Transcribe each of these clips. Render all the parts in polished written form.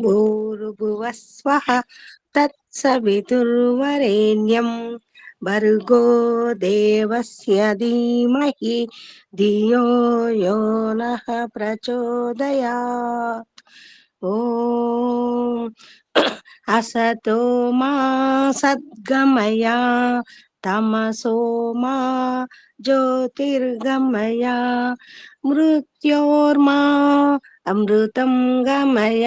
భూర్భువస్వః తత్సవితుర్వరేణ్యం భర్గో దేవస్య ధీమహి ధియో యో నః ప్రచోదయాత్. ఓం అసతో మా సద్గమయ తమసో మా జ్యోతిర్గమయ మృత్యోర్మా అమృతం గమయ.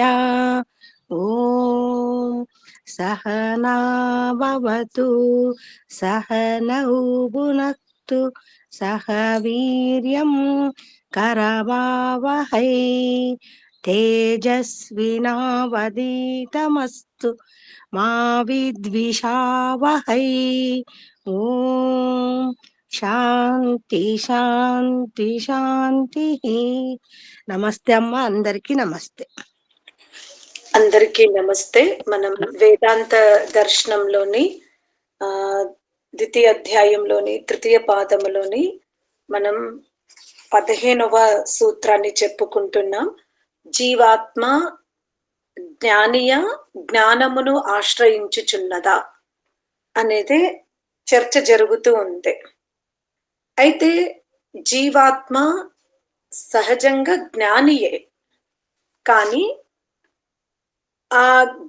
ఓం సహనా భవతు సహనౌ భునక్తు సహ వీర్యం కరవావహై తేజస్వినావధీతమస్తు మా విద్విషావహై. ఓం శాంతి శాంతి శాంతి. నమస్తే అమ్మ, అందరికీ నమస్తే. అందరికీ నమస్తే. మనం వేదాంత దర్శనంలోని ద్వితీయ అధ్యాయంలోని తృతీయ పాదములోని మనం 15వ సూత్రాన్ని చెప్పుకుంటున్నాం. జీవాత్మ జ్ఞానియ జ్ఞానమును ఆశ్రయించుచున్నదా అనేది చర్చ జరుగుతూ ఉంది. అయితే జీవాత్మ సహజంగా జ్ఞానియే, కానీ ఆ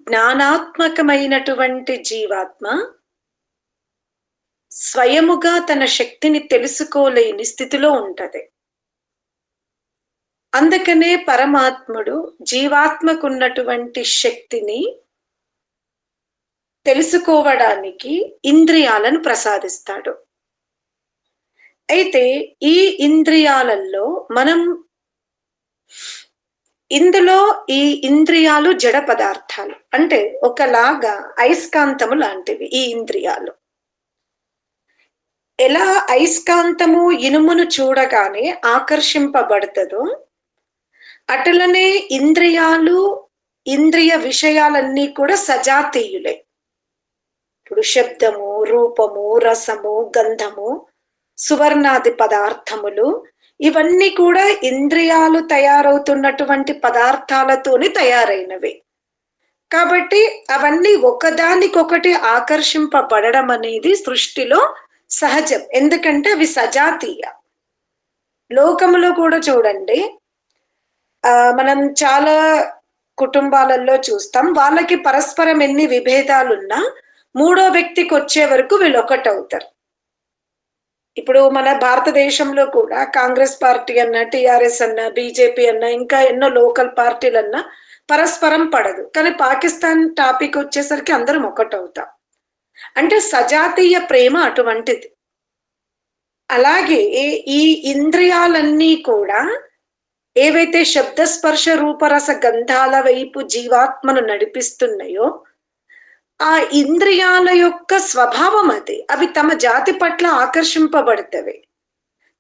జ్ఞానాత్మకమైనటువంటి జీవాత్మ స్వయముగా తన శక్తిని తెలుసుకోలేని స్థితిలో ఉంటది. అందుకనే పరమాత్ముడు జీవాత్మకున్నటువంటి శక్తిని తెలుసుకోవడానికి ఇంద్రియాలను ప్రసాదిస్తాడు. అయితే ఈ ఇంద్రియాలలో ఇందులో ఈ ఇంద్రియాలు జడ పదార్థాలు, అంటే ఒకలాగా అయస్కాంతము లాంటివి. ఈ ఇంద్రియాలు ఎలా అయస్కాంతము ఇనుమును చూడగానే ఆకర్షింపబడుతుందో, అటులనే ఇంద్రియాలు ఇంద్రియ విషయాలన్నీ కూడా సజాతీయులే. ఇప్పుడు శబ్దము, రూపము, రసము, గంధము, సువర్ణాది పదార్థములు ఇవన్నీ కూడా ఇంద్రియాలు తయారవుతున్నటువంటి పదార్థాలతోని తయారైనవి. కాబట్టి అవన్నీ ఒకదానికొకటి ఆకర్షింపబడడం అనేది సృష్టిలో సహజం. ఎందుకంటే అవి సజాతీయ. లోకములో కూడా చూడండి, మనం చాలా కుటుంబాలలో చూస్తాం, వాళ్ళకి పరస్పరం ఎన్ని విభేదాలున్నా మూడో వ్యక్తికి వచ్చే వరకు వీళ్ళు ఒకటవుతారు. ఇప్పుడు మన భారతదేశంలో కూడా కాంగ్రెస్ పార్టీ అన్నా, టిఆర్ఎస్ అన్నా, బీజేపీ అన్నా, ఇంకా ఎన్నో లోకల్ పార్టీలన్నా పరస్పరం పడదు. కానీ పాకిస్తాన్ టాపిక్ వచ్చేసరికి అందరం ఒకటవుతాం. అంటే సజాతీయ ప్రేమ అటువంటిది. అలాగే ఈ ఇంద్రియాలన్నీ కూడా ఏవైతే శబ్దస్పర్శ రూపరస గంధాల వైపు జీవాత్మను నడిపిస్తున్నాయో ఆ ఇంద్రియాల యొక్క స్వభావం అది. అవి తమ జాతి పట్ల ఆకర్షింపబడతవి.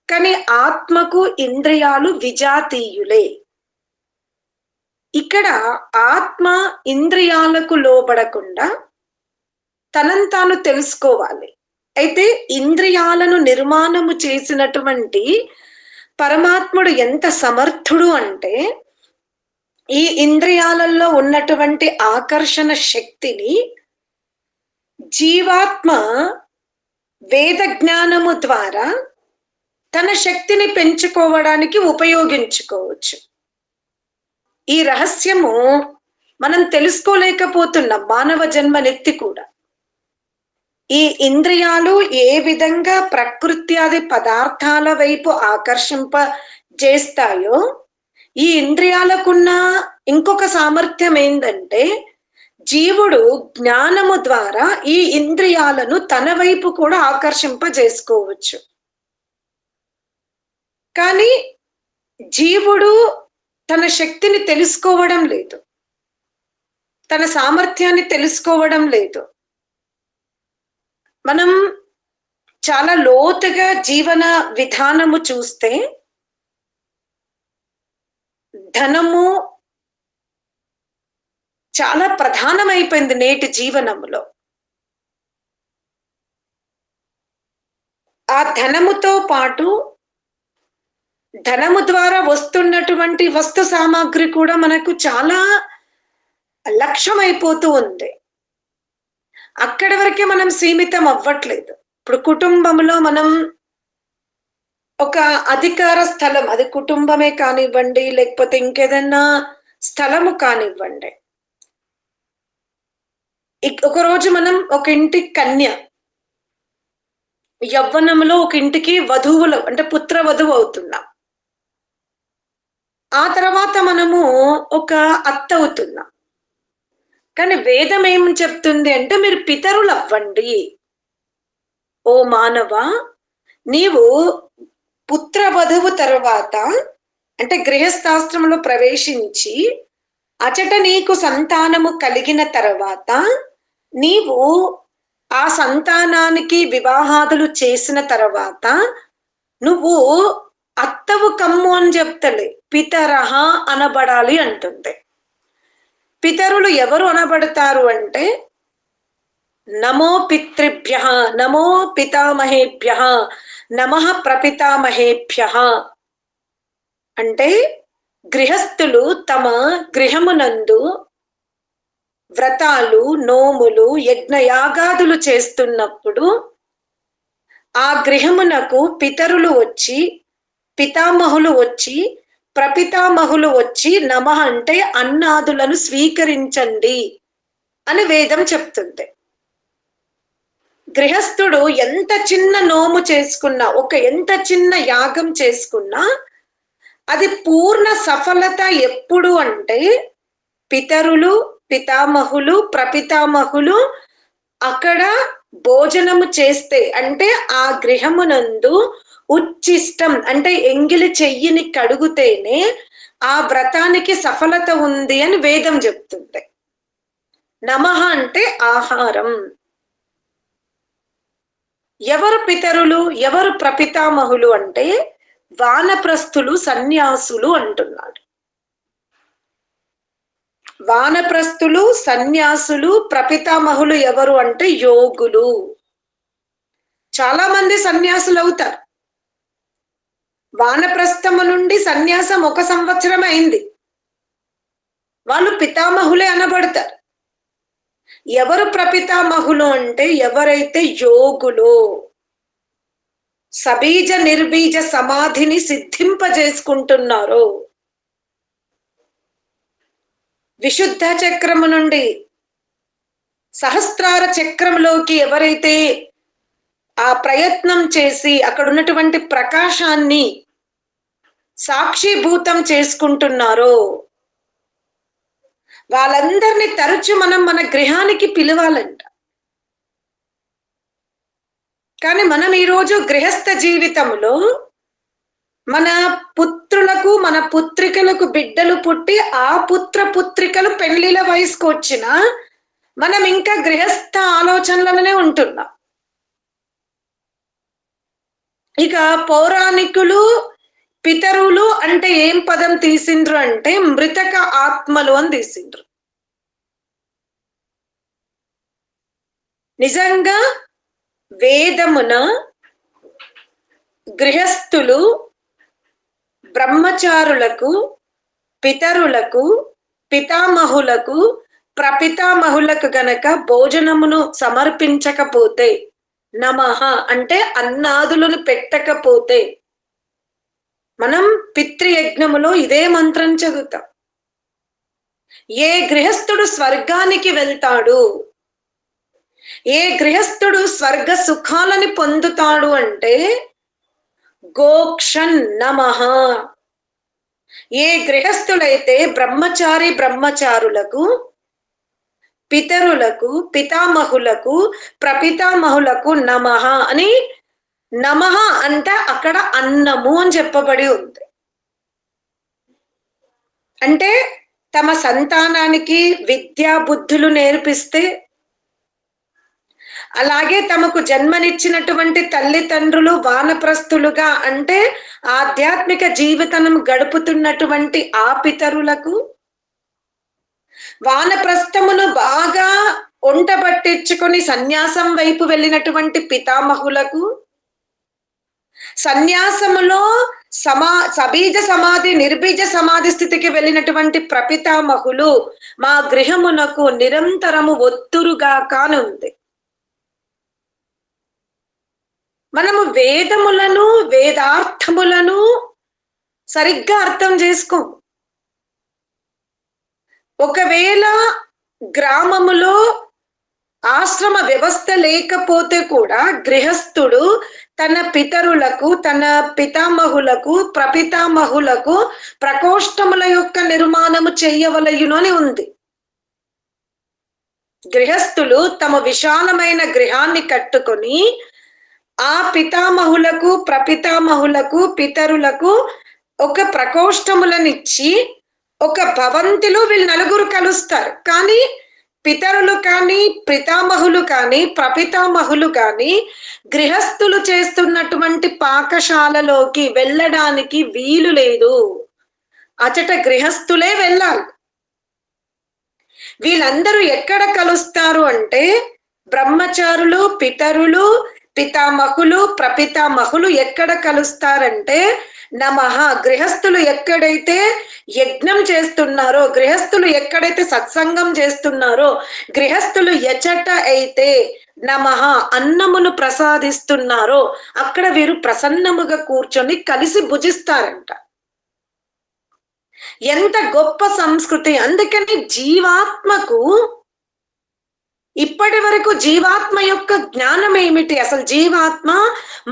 కానీ ఆత్మకు ఇంద్రియాలు విజాతీయులే. ఇక్కడ ఆత్మ ఇంద్రియాలకు లోబడకుండా తనను తాను తెలుసుకోవాలి. అయితే ఇంద్రియాలను నిర్మాణము చేసినటువంటి పరమాత్ముడు ఎంత సమర్థుడు అంటే, ఈ ఇంద్రియాలలో ఉన్నటువంటి ఆకర్షణ శక్తిని జీవాత్మ వేద జ్ఞానము ద్వారా తన శక్తిని పెంచుకోవడానికి ఉపయోగించుకోవచ్చు. ఈ రహస్యము మనం తెలుసుకోలేకపోతున్నాం మానవ జన్మనెత్తి కూడా. ఈ ఇంద్రియాలు ఏ విధంగా ప్రకృత్యాది పదార్థాల వైపు ఆకర్షింప చేస్తాయో, ఈ ఇంద్రియాలకున్న ఇంకొక సామర్థ్యం ఏంటంటే, జీవుడు జ్ఞానము ద్వారా ఈ ఇంద్రియాలను తన వైపు కూడా ఆకర్షింపజేసుకోవచ్చు. కానీ జీవుడు తన శక్తిని తెలుసుకోవడం లేదు, తన సామర్థ్యాన్ని తెలుసుకోవడం లేదు. మనం చాలా లోతుగా జీవన విధానము చూస్తే ధనము చాలా ప్రధానమైపోయింది నేటి జీవనంలో. ఆ ధనముతో పాటు ధనము ద్వారా వస్తున్నటువంటి వస్తు సామాగ్రి కూడా మనకు చాలా లక్ష్యమైపోతూ ఉంది. అక్కడి వరకే మనం సీమితం అవ్వట్లేదు. ఇప్పుడు కుటుంబంలో మనం ఒక అధికార స్థలం, అది కుటుంబమే కానివ్వండి, లేకపోతే ఇంకేదన్నా స్థలము కానివ్వండి. ఒకరోజు మనం ఒక ఇంటి కన్య, యవ్వనంలో ఒక ఇంటికి వధువులు అంటే పుత్ర వధువు అవుతున్నాం. ఆ తర్వాత మనము ఒక అత్త అవుతున్నాం. కానీ వేదం ఏం చెప్తుంది అంటే మీరు పితరులు అవ్వండి. ఓ మానవ, నీవు పుత్ర వధువు తరువాత అంటే గృహస్థాశ్రమంలో ప్రవేశించి అచట నీకు సంతానము కలిగిన తర్వాత నీవు ఆ సంతానానికి వివాహాదులు చేసిన తర్వాత నువ్వు అత్తవు కమ్ము అని చెప్తలే, పితరహ అనబడాలి అంటుంది. పితరులు ఎవరు అనబడతారు అంటే నమో పితృభ్యః, నమో పితామహేభ్యః, నమః ప్రపితామహేభ్యః. అంటే గృహస్థులు తమ గృహమునందు వ్రతాలు, నోములు, యజ్ఞయాగాదులు చేస్తున్నప్పుడు ఆ గృహమునకు పితరులు వచ్చి, పితామహులు వచ్చి, ప్రపితామహులు వచ్చి నమః అంటే అన్నాదులను స్వీకరించండి అని వేదం చెప్తుంది. గృహస్థుడు ఎంత చిన్న నోము చేసుకున్నా, ఎంత చిన్న యాగం చేసుకున్నా అది పూర్ణ సఫలత ఎప్పుడు అంటే పితరులు, పితామహులు, ప్రపితామహులు అక్కడ భోజనము చేస్తే, అంటే ఆ గృహమునందు ఉచ్చిష్టం అంటే ఎంగిలి చెయ్యిని కడుగుతేనే ఆ వ్రతానికి సఫలత ఉంది అని వేదం చెప్తుంది. నమః అంటే ఆహారం. ఎవరు పితరులు, ఎవరు ప్రపితామహులు అంటే వానప్రస్థులు, సన్యాసులు అంటున్నాడు. వానప్రస్థులు, సన్యాసులు, ప్రపితామహులు ఎవరు అంటే యోగులు. చాలా మంది సన్యాసులు అవుతారు. వానప్రస్థము నుండి సన్యాసం 1 సంవత్సరం అయింది, వాళ్ళు పితామహులే అనబడతారు. ఎవరు ప్రపితామహులు అంటే ఎవరైతే యోగులు సబీజ నిర్బీజ సమాధిని సిద్ధింపజేసుకుంటున్నారో, విశుద్ధ చక్రము నుండి సహస్రార చక్రంలోకి ఎవరైతే ఆ ప్రయత్నం చేసి అక్కడ ఉన్నటువంటి ప్రకాశాన్ని సాక్షిభూతం చేసుకుంటున్నారో వాళ్ళందరినీ తరచు మనం మన గృహానికి పిలవాలంట. కానీ మనం ఈరోజు గృహస్థ జీవితంలో మన పుత్రులకు, మన పుత్రికలకు బిడ్డలు పుట్టి ఆ పుత్ర పుత్రికలు పెళ్లిల వయసుకు వచ్చినా మనం ఇంకా గృహస్థ ఆలోచనలనే ఉంటున్నాం. ఇక పౌరాణికులు పితరులు అంటే ఏం పదం తీసిండ్రు అంటే మృతక ఆత్మలు అని తీసిండ్రు. నిజంగా వేదమున గృహస్థులు బ్రహ్మచారులకు, పితరులకు, పితామహులకు, ప్రపితామహులకు గనక భోజనమును సమర్పించకపోతే, నమః అంటే అన్నాదులను పెట్టకపోతే, మనం పితృయజ్ఞములో ఇదే మంత్రం చదువుతాం. ఏ గృహస్థుడు స్వర్గానికి వెళ్తాడు, ఏ గృహస్థుడు స్వర్గ సుఖాలని పొందుతాడు అంటే గోక్షన్ నమః. ఏ గృహస్థులైతే బ్రహ్మచారి బ్రహ్మచారులకు, పితరులకు, పితామహులకు, ప్రపితామహులకు నమః అని, నమః అంటే అక్కడ అన్నము అని చెప్పబడి ఉంది. అంటే తమ సంతానానికి విద్యా బుద్ధులు నేర్పిస్తే, అలాగే తమకు జన్మనిచ్చినటువంటి తల్లిదండ్రులు వానప్రస్థులుగా అంటే ఆధ్యాత్మిక జీవితం గడుపుతున్నటువంటి ఆ పితరులకు, వానప్రస్థమును బాగా ఒంట పట్టించుకొని సన్యాసం వైపు వెళ్ళినటువంటి పితామహులకు, సన్యాసములో సబీజ సమాధి నిర్బీజ సమాధి స్థితికి వెళ్ళినటువంటి ప్రపితామహులు మా గృహమునకు నిరంతరము ఒత్తురుగా కానుంది. మనము వేదములను వేదార్థములను సరిగ్గా అర్థం చేసుకో. ఒకవేళ గ్రామములో ఆశ్రమ వ్యవస్థ లేకపోతే కూడా గృహస్థుడు తన పితరులకు, తన పితామహులకు, ప్రపితామహులకు ప్రకోష్టముల యొక్క నిర్మాణము చెయ్యవలయును అని ఉంది. గృహస్థులు తమ విశాలమైన గృహాన్ని కట్టుకొని ఆ పితామహులకు, ప్రపితామహులకు, పితరులకు ఒక ప్రకోష్టములనిచ్చి ఒక భవంతిలో వీళ్ళు నలుగురు కలుస్తారు. కానీ పితరులు కానీ, పితామహులు కానీ, ప్రపితామహులు కానీ గృహస్థులు చేస్తున్నటువంటి పాకశాలలోకి వెళ్ళడానికి వీలు లేదు. అచట గృహస్థులే వెళ్ళాలి. వీళ్ళందరూ ఎక్కడ కలుస్తారు అంటే బ్రహ్మచారులు, పితరులు, పితామహులు, ప్రపితామహులు ఎక్కడ కలుస్తారంటే నమః. గృహస్థులు ఎక్కడైతే యజ్ఞం చేస్తున్నారో, గృహస్థులు ఎక్కడైతే సత్సంగం చేస్తున్నారో, గృహస్థులు ఎచట అయితే నమః అన్నమును ప్రసాదిస్తున్నారో అక్కడ వీరు ప్రసన్నముగా కూర్చొని కలిసి భుజిస్తారంట. ఎంత గొప్ప సంస్కృతి! అందుకని జీవాత్మకు ఇప్పటి వరకు జీవాత్మ యొక్క జ్ఞానం ఏమిటి, అసలు జీవాత్మ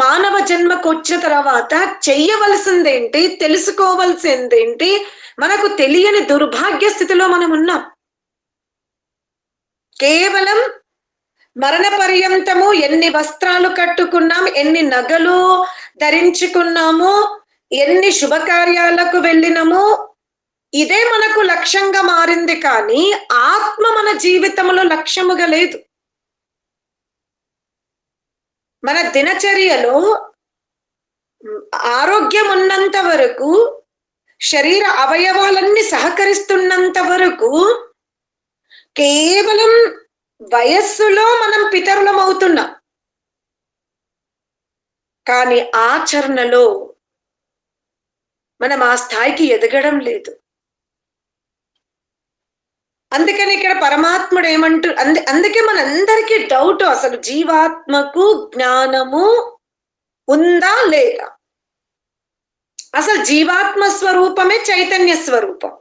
మానవ జన్మకు వచ్చిన తర్వాత చెయ్యవలసిందేంటి, తెలుసుకోవలసిందేంటి, మనకు తెలియని దుర్భాగ్య స్థితిలో మనం ఉన్నాం. కేవలం మరణ పర్యంతము ఎన్ని వస్త్రాలు కట్టుకున్నాం, ఎన్ని నగలు ధరించుకున్నాము, ఎన్ని శుభకార్యాలకు వెళ్ళినాము, ఇదే మనకు లక్ష్యంగా మారింది. కానీ ఆత్మ మన జీవితంలో లక్ష్యముగా లేదు. మన దినచర్యలో ఆరోగ్యం ఉన్నంత వరకు, శరీర అవయవాలన్నీ సహకరిస్తున్నంత వరకు కేవలం వయస్సులో మనం పితరులం అవుతున్నాం. కానీ ఆచరణలో మనం ఆ స్థాయికి ఎదగడం లేదు. అందుకని ఇక్కడ పరమాత్ముడు ఏమంటూ అందుకే మనందరికీ డౌట్, అసలు జీవాత్మకు జ్ఞానము ఉందా లేదా? అసలు జీవాత్మ స్వరూపమే చైతన్య స్వరూపం.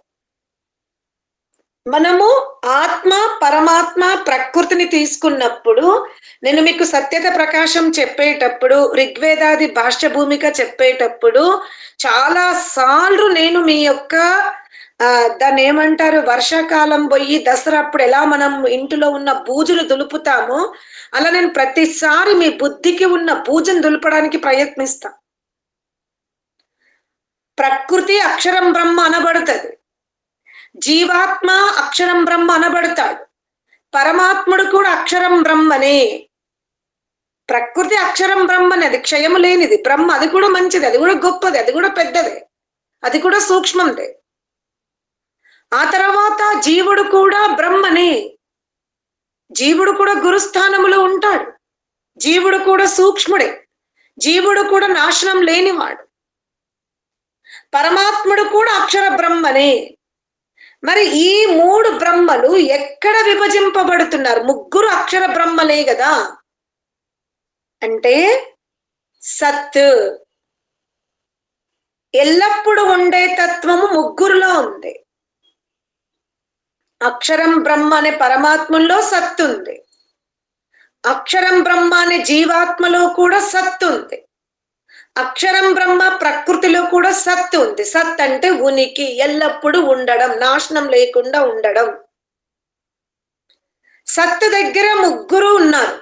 మనము ఆత్మ, పరమాత్మ, ప్రకృతిని తీసుకున్నప్పుడు, నేను మీకు సత్యత ప్రకాశం చెప్పేటప్పుడు, ఋగ్వేదాది భాష్య భూమిక చెప్పేటప్పుడు చాలా సార్లు నేను మీ యొక్క దాన్ని ఏమంటారు, వర్షాకాలం పోయి దసరా అప్పుడు ఎలా మనం ఇంటిలో ఉన్న బూజులు దులుపుతామో అలా నేను ప్రతిసారి మీ బుద్ధికి ఉన్న బూజును దులపడానికి ప్రయత్నిస్తా. ప్రకృతి అక్షరం బ్రహ్మ అనబడుతుంది, జీవాత్మ అక్షరం బ్రహ్మ అనబడతాడు, పరమాత్ముడు కూడా అక్షరం బ్రహ్మనే. ప్రకృతి అక్షరం బ్రహ్మనే, అది క్షయము లేనిది బ్రహ్మ, అది కూడా మంచిది, అది కూడా గొప్పది, అది కూడా పెద్దదే, అది కూడా సూక్ష్మందే. ఆ తర్వాత జీవుడు కూడా బ్రహ్మనే, జీవుడు కూడా గురుస్థానములో ఉంటాడు, జీవుడు కూడా సూక్ష్ముడే, జీవుడు కూడా నాశనం లేనివాడు, పరమాత్ముడు కూడా అక్షర బ్రహ్మనే. మరి ఈ మూడు బ్రహ్మలు ఎక్కడ విభజింపబడుతున్నారు? ముగ్గురు అక్షర బ్రహ్మలే కదా. అంటే సత్ ఎల్లప్పుడూ ఉండే తత్వము ముగ్గురులో ఉంది. అక్షరం బ్రహ్మ అనే పరమాత్మలో సత్ ఉంది, అక్షరం బ్రహ్మ అనే జీవాత్మలో కూడా సత్ ఉంది, అక్షరం బ్రహ్మ ప్రకృతిలో కూడా సత్ ఉంది. సత్ అంటే ఉనికి, ఎల్లప్పుడూ ఉండడం, నాశనం లేకుండా ఉండడం. సత్ దగ్గర ముగ్గురు ఉన్నారు.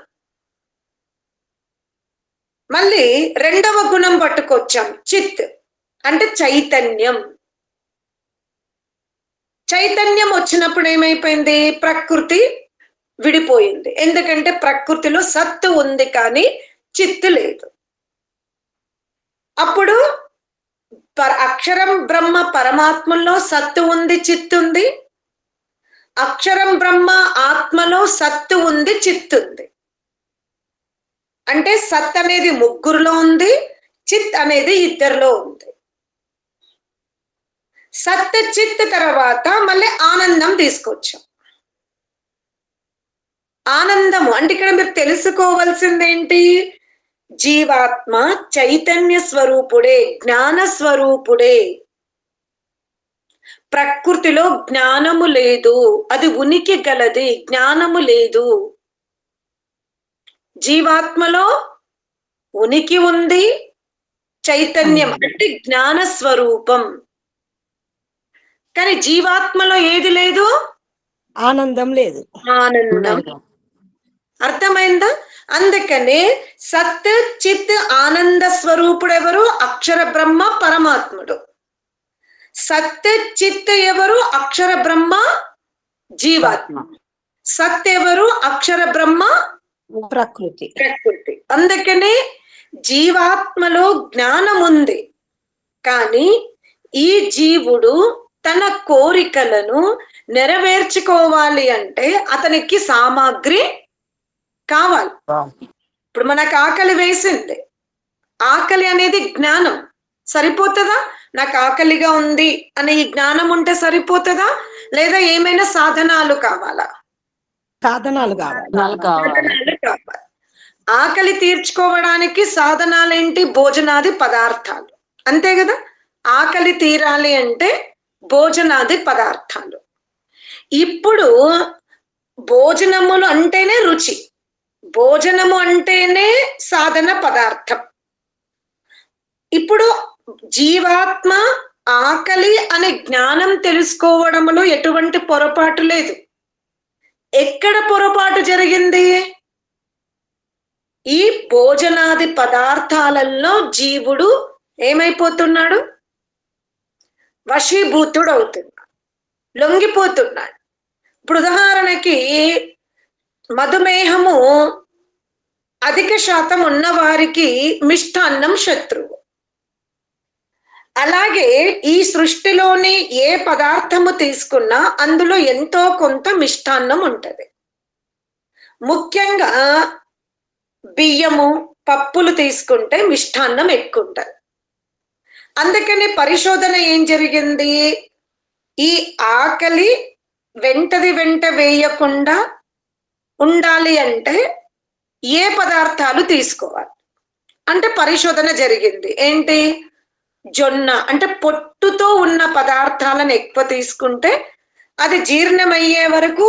మళ్ళీ రెండవ గుణం పట్టుకొచ్చాం, చిత్ అంటే చైతన్యం. చైతన్యం వచ్చినప్పుడు ఏమైపోయింది? ప్రకృతి విడిపోయింది. ఎందుకంటే ప్రకృతిలో సత్తు ఉంది కానీ చిత్తు లేదు. అప్పుడు అక్షరం బ్రహ్మ పరమాత్మలో సత్తు ఉంది, చిత్తు ఉంది. అక్షరం బ్రహ్మ ఆత్మలో సత్తు ఉంది, చిత్ ఉంది. అంటే సత్ అనేది ముగ్గురులో ఉంది, చిత్ అనేది ఇద్దరిలో ఉంది. సత్ చిత్ తర్వాత మళ్ళీ ఆనందం తీసుకొచ్చాం. ఆనందము అంటే ఇక్కడ మీరు తెలుసుకోవాల్సింది ఏంటి? జీవాత్మ చైతన్య స్వరూపుడే, జ్ఞాన స్వరూపుడే. ప్రకృతిలో జ్ఞానము లేదు, అది ఉనికి గలది, జ్ఞానము లేదు. జీవాత్మలో ఉనికి ఉంది, చైతన్యం అంటే జ్ఞాన స్వరూపం. కానీ జీవాత్మలో ఏది లేదు? ఆనందం లేదు. ఆనందం. అర్థమైందా? అందుకనే సత్ చిత్ ఆనంద స్వరూపుడు ఎవరు? అక్షర బ్రహ్మ పరమాత్ముడు. సత్ చిత్ ఎవరు? అక్షర బ్రహ్మ జీవాత్మ. సత్ ఎవరు? అక్షర బ్రహ్మ ప్రకృతి. ప్రకృతి. అందుకనే జీవాత్మలో జ్ఞానం ఉంది, కానీ ఈ జీవుడు తన కోరికలను నెరవేర్చుకోవాలి అంటే అతనికి సామాగ్రి కావాలి. ఇప్పుడు మనకు ఆకలి వేసింది, ఆకలి అనేది జ్ఞానం. సరిపోతుందా? నాకు ఆకలిగా ఉంది అనే ఈ జ్ఞానం ఉంటే సరిపోతుందా? లేదా ఏమైనా సాధనాలు కావాలా? సాధనాలు కావాలి. సాధనాలు కావాలి. ఆకలి తీర్చుకోవడానికి సాధనాలేంటి? భోజనాది పదార్థాలు, అంతే కదా? ఆకలి తీరాలి అంటే భోజనాది పదార్థాలు. ఇప్పుడు భోజనములు అంటేనే రుచి, భోజనము అంటేనే సాధన పదార్థం. ఇప్పుడు జీవాత్మ ఆకలి అనే జ్ఞానం తెలుసుకోవడంలో ఎటువంటి పొరపాటు లేదు. ఎక్కడ పొరపాటు జరిగింది? ఈ భోజనాది పదార్థాలలో జీవుడు ఏమైపోతున్నాడు? వశీభూతుడు అవుతున్నాడు, లొంగిపోతున్నాడు. ఇప్పుడు ఉదాహరణకి మధుమేహము అధిక శాతం ఉన్న వారికి మిష్టాన్నం శత్రువు. అలాగే ఈ సృష్టిలోని ఏ పదార్థము తీసుకున్నా అందులో ఎంతో కొంత మిష్టాన్నం ఉంటది. ముఖ్యంగా బియ్యము పప్పులు తీసుకుంటే మిష్టాన్నం ఎక్కువ ఉంటది. అందుకని పరిశోధన ఏం జరిగింది? ఈ ఆకలి వెంట వేయకుండా ఉండాలి అంటే ఏ పదార్థాలు తీసుకోవాలి అంటే పరిశోధన జరిగింది. ఏంటి? జొన్న అంటే పొట్టుతో ఉన్న పదార్థాలను ఎక్కువ తీసుకుంటే అది జీర్ణమయ్యే వరకు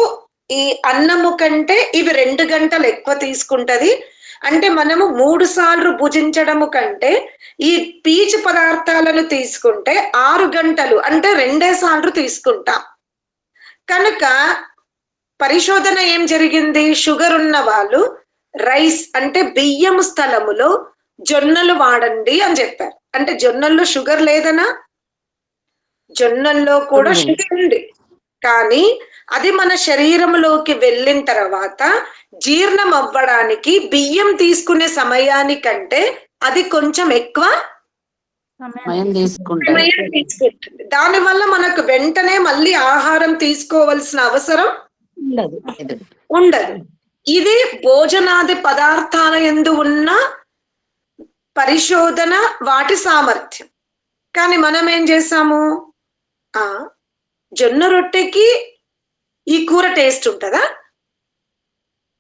ఈ అన్నము కంటే ఇవి 2 గంటలు ఎక్కువ తీసుకుంటది. అంటే మనము 3 సార్లు భుజించడము కంటే ఈ పీచు పదార్థాలను తీసుకుంటే 6 గంటలు అంటే 2 సార్లు తీసుకుంటాం. కనుక పరిశోధన ఏం జరిగింది? షుగర్ ఉన్న వాళ్ళు రైస్ అంటే బియ్యము స్థలములో జొన్నలు వాడండి అని చెప్పారు. అంటే జొన్నల్లో షుగర్ లేదనా? జొన్నల్లో కూడా షుగర్ ఉంది, కానీ అది మన శరీరంలోకి వెళ్ళిన తర్వాత జీర్ణం అవ్వడానికి బియ్యం తీసుకునే సమయానికంటే అది కొంచెం ఎక్కువ సమయం తీసుకుంటుంది. దానివల్ల మనకు వెంటనే మళ్ళీ ఆహారం తీసుకోవాల్సిన అవసరం ఉండదు. ఇది భోజనాది పదార్థాల యందు ఉన్న పరిశోధన, వాటి సామర్థ్యం. కానీ మనం ఏం చేసాము? జొన్న రొట్టెకి ఈ కూర టేస్ట్ ఉంటుందా?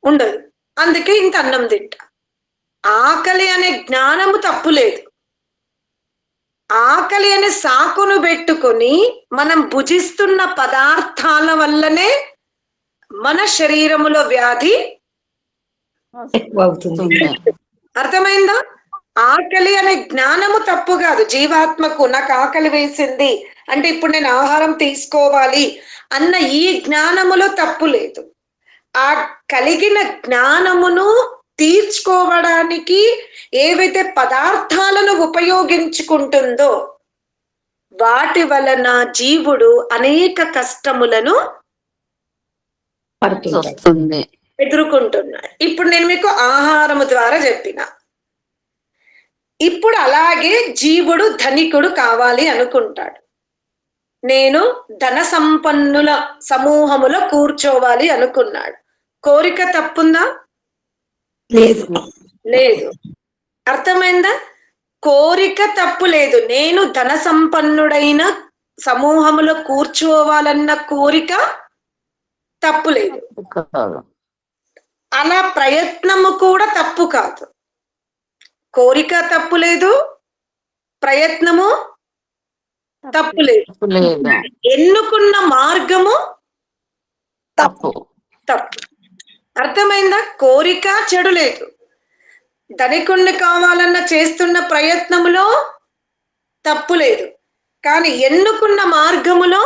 ఉండదు. అందుకే ఇంత అన్నం తింటా. ఆకలి అనే జ్ఞానము తప్పు లేదు. ఆకలి అనే సాకును పెట్టుకొని మనం భుజిస్తున్న పదార్థాల వల్లనే మన శరీరములో వ్యాధి అర్థమైందా? ఆకలి అనే జ్ఞానము తప్పు కాదు. జీవాత్మకు నాకు ఆకలి వేసింది అంటే ఇప్పుడు నేను ఆహారం తీసుకోవాలి అన్న ఈ జ్ఞానములో తప్పు లేదు. ఆ కలిగిన జ్ఞానమును తీర్చుకోవడానికి ఏవైతే పదార్థాలను ఉపయోగించుకుంటుందో వాటి వలన జీవుడు అనేక కష్టములను ఎదుర్కొంటున్నాడు. ఇప్పుడు నేను మీకు ఆహారము ద్వారా చెప్పిన. ఇప్పుడు అలాగే జీవుడు ధనికుడు కావాలి అనుకుంటాడు. నేను ధన సంపన్నుల సమూహములో కూర్చోవాలి అనుకున్నాడు. కోరిక తప్పుందా? లేదు. లేదు. అర్థమైందా? కోరిక తప్పు లేదు. నేను ధన సంపన్నుడైన సమూహములో కూర్చోవాలన్న కోరిక తప్పు లేదు. అలా ప్రయత్నము కూడా తప్పు కాదు. కోరిక తప్పు లేదు, ప్రయత్నము తప్పు లేదు. ఎన్నుకున్న మార్గము తప్పు. అర్థమైందా? కోరిక చెడు లేదు. ధనికుణ్ణి కావాలన్న చేస్తున్న ప్రయత్నములో తప్పు లేదు. కానీ ఎన్నుకున్న మార్గములో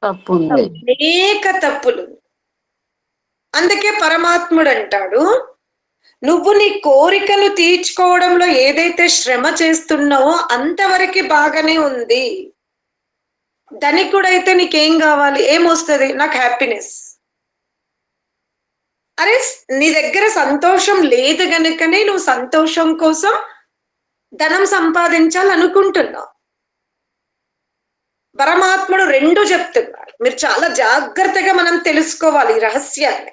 అనేక తప్పులు. అందుకే పరమాత్ముడు అంటాడు, నువ్వు నీ కోరికను తీర్చుకోవడంలో ఏదైతే శ్రమ చేస్తున్నావో అంతవరకు బాగానే ఉంది. ధనికుడైతే నీకేం కావాలి? ఏమొస్తుంది? నాకు హ్యాపీనెస్. అరే, నీ దగ్గర సంతోషం లేదు గనుకనే నువ్వు సంతోషం కోసం ధనం సంపాదించాలనుకుంటున్నావు. పరమాత్ముడు రెండు చెప్తున్నాడు. మీరు చాలా జాగ్రత్తగా మనం తెలుసుకోవాలి ఈ రహస్యాన్ని.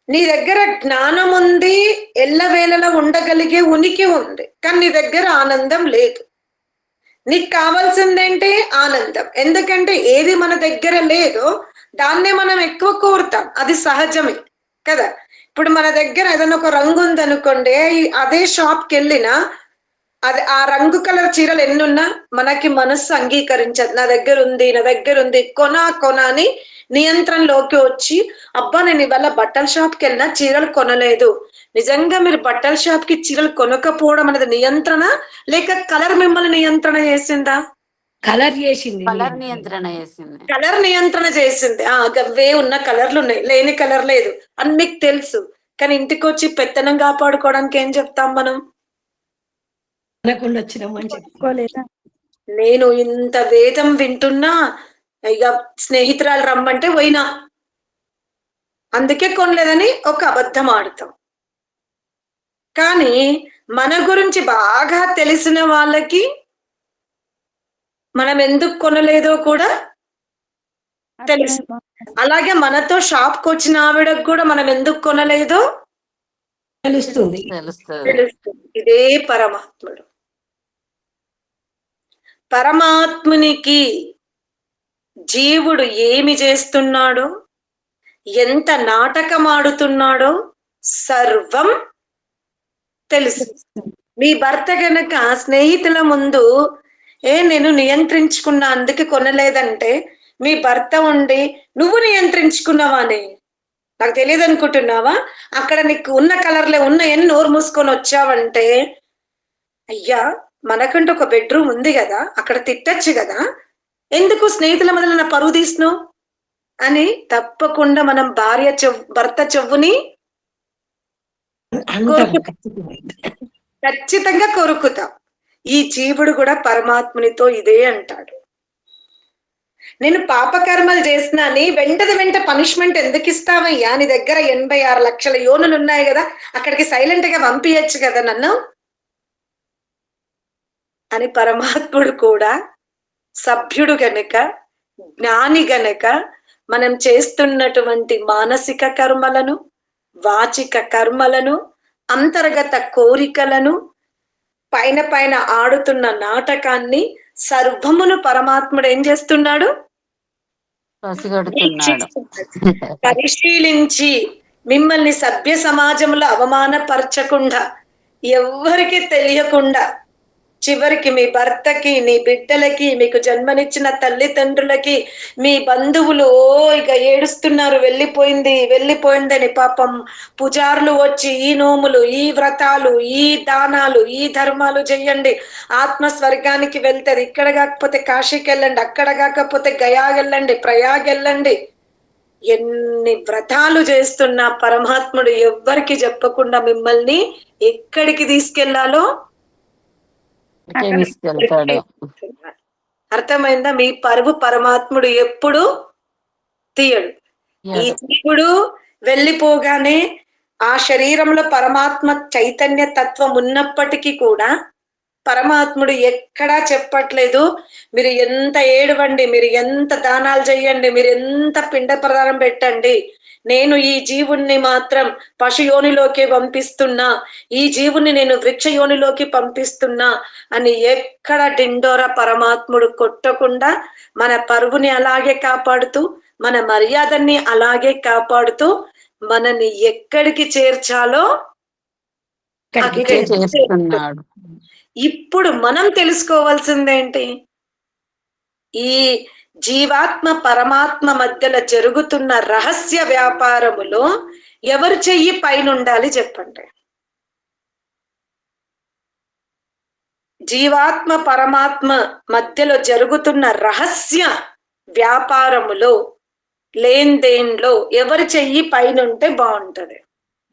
నీ దగ్గర జ్ఞానం ఉంది, ఎల్లవేళలా ఉండగలిగే ఉనికి ఉంది, కానీ నీ దగ్గర ఆనందం లేదు. నీకు కావాల్సిందేంటి? ఆనందం. ఎందుకంటే ఏది మన దగ్గర లేదో దాన్నే మనం ఎక్కువ కోరుతాం. అది సహజమే కదా. ఇప్పుడు మన దగ్గర ఏదైనా ఒక రంగు ఉందనుకోండి, అదే షాప్కి వెళ్ళినా అది ఆ రంగు కలర్ చీరలు ఎన్నున్నా మనకి మనస్సు అంగీకరించదు. నా దగ్గర ఉంది కొన అని నియంత్రణలోకి వచ్చి, అబ్బా నేను ఇవాళ బట్టల షాప్కి వెళ్ళినా చీరలు కొనలేదు. నిజంగా మీరు బట్టల షాప్ కి చీరలు కొనకపోవడం అనేది నియంత్రణ, లేక కలర్ మిమ్మల్ని నియంత్రణ చేసిందా? కలర్ చేసింది. కలర్ నియంత్రణ చేసింది. కలర్ నియంత్రణ చేసింది. గవ్వే ఉన్న కలర్లు ఉన్నాయి, లేని కలర్ లేదు అని మీకు తెలుసు. కానీ ఇంటికి వచ్చి పెత్తనం కాపాడుకోవడానికి ఏం చెప్తాం మనం? వచ్చినామని చెప్పుకోలేదా? నేను ఇంత వేదం వింటున్నా, ఇక స్నేహితురాలు రమ్మంటే పోయినా, అందుకే కొనలేదని ఒక అబద్ధం ఆడుతాం. కానీ మన గురించి బాగా తెలిసిన వాళ్ళకి మనం ఎందుకు కొనలేదో కూడా తెలుసు. అలాగే మనతో షాప్కి వచ్చిన ఆవిడకు కూడా మనం ఎందుకు కొనలేదో తెలుస్తుంది. ఇదే పరమాత్ముడు. పరమాత్మునికి జీవుడు ఏమి చేస్తున్నాడో, ఎంత నాటకం ఆడుతున్నాడో సర్వం తెలుసు. మీ భర్త గనక స్నేహితుల ముందు నేను నియంత్రించుకున్నా అందుకే కొనలేదంటే, మీ భర్త ఉండి నువ్వు నియంత్రించుకున్నావాని నాకు తెలియదు అనుకుంటున్నావా? అక్కడ నీకు ఉన్న కలర్లే ఉన్న నోరు మూసుకొని వచ్చావంటే, అయ్యా మనకంటూ ఒక బెడ్రూమ్ ఉంది కదా, అక్కడ తిట్టచ్చు కదా, ఎందుకు స్నేహితుల మొదలైన పరువు తీసినావు అని తప్పకుండా మనం భర్త చెవుని ఖచ్చితంగా కొరుకుతాం. ఈ జీవుడు కూడా పరమాత్మునితో ఇదే అంటాడు. నేను పాపకర్మలు చేసినా అని వెంట పనిష్మెంట్ ఎందుకు ఇస్తావయ్యా? నీ దగ్గర 86 లక్షల యోనులు ఉన్నాయి కదా, అక్కడికి సైలెంట్ గా పంపించచ్చు కదా నన్ను అని పరమాత్ముడు కూడా సభ్యుడు గనక, జ్ఞాని గనక మనం చేస్తున్నటువంటి మానసిక కర్మలను, వాచిక కర్మలను, అంతర్గత కోరికలను, పైన ఆడుతున్న నాటకాన్ని సర్వమును పరమాత్ముడు ఏం చేస్తున్నాడు? పరిశీలించి మిమ్మల్ని సభ్య సమాజంలో అవమానపరచకుండా, ఎవ్వరికి తెలియకుండా, చివరికి మీ భర్తకి, నీ బిడ్డలకి, మీకు జన్మనిచ్చిన తల్లిదండ్రులకి, మీ బంధువులు ఇక ఏడుస్తున్నారు వెళ్ళిపోయిందని. పాపం పూజారులు వచ్చి ఈ నోములు, ఈ వ్రతాలు, ఈ దానాలు, ఈ ధర్మాలు చెయ్యండి, ఆత్మ స్వర్గానికి వెళ్తారు, ఇక్కడ కాకపోతే కాశీకి వెళ్ళండి, అక్కడ కాకపోతే గయాకి వెళ్ళండి, ప్రయాగ్ వెళ్ళండి. ఎన్ని వ్రతాలు చేస్తున్నా పరమాత్ముడు ఎవ్వరికి చెప్పకుండా మిమ్మల్ని ఎక్కడికి తీసుకెళ్లాలో అర్థమైందా? మీ పరువు పరమాత్ముడు ఎప్పుడు తీయడు. ఈ జీవుడు వెళ్ళిపోగానే ఆ శరీరంలో పరమాత్మ చైతన్య తత్వం ఉన్నప్పటికీ కూడా పరమాత్ముడు ఎక్కడా చెప్పట్లేదు మీరు ఎంత ఏడవండి, మీరు ఎంత దానాలు చెయ్యండి, మీరు ఎంత పిండ ప్రదానం పెట్టండి, నేను ఈ జీవుణ్ణి మాత్రం పశుయోనిలోకి పంపిస్తున్నా, ఈ జీవుని నేను వృక్ష యోనిలోకి పంపిస్తున్నా అని ఎక్కడ డిండోర పరమాత్ముడు కొట్టకుండా మన పరువుని అలాగే కాపాడుతూ, మన మర్యాదని అలాగే కాపాడుతూ, మనని ఎక్కడికి చేర్చాలో చేస్తున్నాడు. ఇప్పుడు మనం తెలుసుకోవాల్సిందేంటి? ఈ జీవాత్మ పరమాత్మ మధ్యలో జరుగుతున్న రహస్య వ్యాపారములో ఎవరు చెయ్యి పైన ఉండాలి చెప్పండి. జీవాత్మ పరమాత్మ మధ్యలో జరుగుతున్న రహస్య వ్యాపారములో లేన్దేన్లో ఎవరి చెయ్యి పైన ఉంటే బాగుంటది?